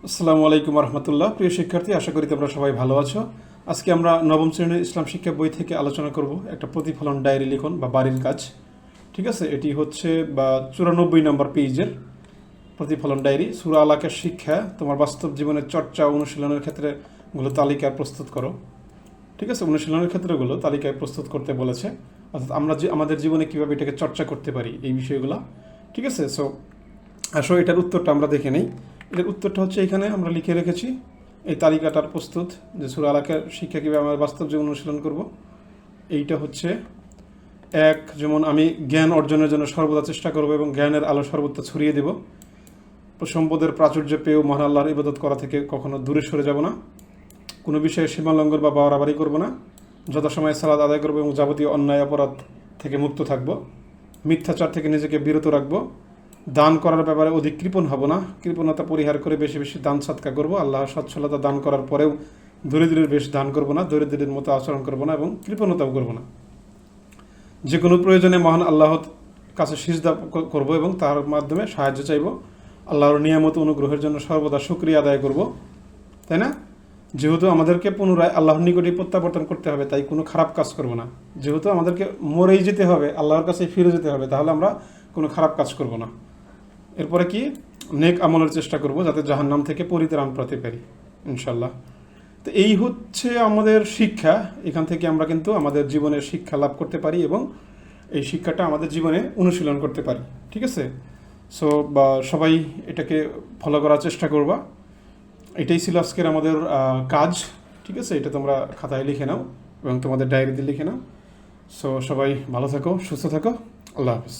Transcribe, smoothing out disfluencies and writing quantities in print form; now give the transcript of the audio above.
আসসালামু আলাইকুম রহমতুল্লাহ। প্রিয় শিক্ষার্থী, আশা করি তোমরা সবাই ভালো আছো। আজকে আমরা নবম শ্রেণীর ইসলাম শিক্ষা বই থেকে আলোচনা করব একটা প্রতিফলন ডায়েরি লিখন বা বাড়ির কাজ। ঠিক আছে, এটি হচ্ছে 94 নম্বর পেজের প্রতিফলন ডায়েরি। সূরা আলাকের শিক্ষা তোমার বাস্তব জীবনের চর্চা অনুশীলনের ক্ষেত্রে গুলো তালিকায় প্রস্তুত করো। ঠিক আছে, অনুশীলনের ক্ষেত্রগুলো তালিকায় প্রস্তুত করতে বলেছে, অর্থাৎ আমরা যে আমাদের জীবনে কীভাবে এটাকে চর্চা করতে পারি এই বিষয়গুলো। ঠিক আছে, সো আসো এটার উত্তরটা আমরা দেখে নেই। এটার উত্তরটা হচ্ছে এখানে আমরা লিখে রেখেছি, এই তালিকাটার প্রস্তুত যে সূরা আলাকের শিক্ষা কীভাবে আমরা বাস্তব জীবন অনুশীলন করব। এইটা হচ্ছে এক, যেমন আমি জ্ঞান অর্জনের জন্য সর্বদা চেষ্টা করব এবং জ্ঞানের আলো সর্বত্র ছড়িয়ে দেব। সম্পদের প্রাচুর্য পেয়েও মহান আল্লাহর ইবাদত করা থেকে কখনো দূরে সরে যাব না। কোনো বিষয়ে সীমালঙ্ঘন বা বাড়াবাড়ি করব না। যথাসময়ে সালাত আদায় করবো এবং যাবতীয় অন্যায় অপরাধ থেকে মুক্ত থাকব। মিথ্যাচার থেকে নিজেকে বিরত রাখবো। দান করার ব্যাপারে অধিক কৃপণ হব না। কৃপণতা পরিহার করে বেশি বেশি দান সৎকা করব। আল্লাহ সচ্ছলতা দান করার পরেও দরিদ্রের বেশ দান করব না, দরিদ্রের মতো আচরণ করব না এবং কৃপণতাও করব না। যে কোনো প্রয়োজনে মহান আল্লাহর কাছে সিজদা করব এবং তার মাধ্যমে সাহায্য চাইব। আল্লাহর নিয়ামত অনুগ্রহের জন্য সর্বদা শুকরিয়া আদায় করব, তাই না? যেহেতু আমাদেরকে পুনরায় আল্লাহর নিকটে প্রত্যাবর্তন করতে হবে, তাই কোনো খারাপ কাজ করব না। যেহেতু আমাদেরকে মরেই যেতে হবে, আল্লাহর কাছে ফিরে যেতে হবে, তাহলে আমরা কোনো খারাপ কাজ করব না। এরপরে কি, নেক আমলের চেষ্টা করব যাতে জাহান্নাম থেকে পরিত্রাণ পেতে পারি ইনশাল্লাহ। তো এই হচ্ছে আমাদের শিক্ষা। এখান থেকে আমরা কিন্তু আমাদের জীবনের শিক্ষা লাভ করতে পারি এবং এই শিক্ষাটা আমাদের জীবনে অনুশীলন করতে পারি। ঠিক আছে, সো সবাই এটাকে ফলো করার চেষ্টা করবা। এটাই ছিল আজকের আমাদের কাজ। ঠিক আছে, এটা তোমরা খাতায় লিখে নাও এবং তোমাদের ডায়েরিতে লিখে নাও। সো সবাই ভালো থাকো, সুস্থ থাকো। আল্লাহ হাফিজ।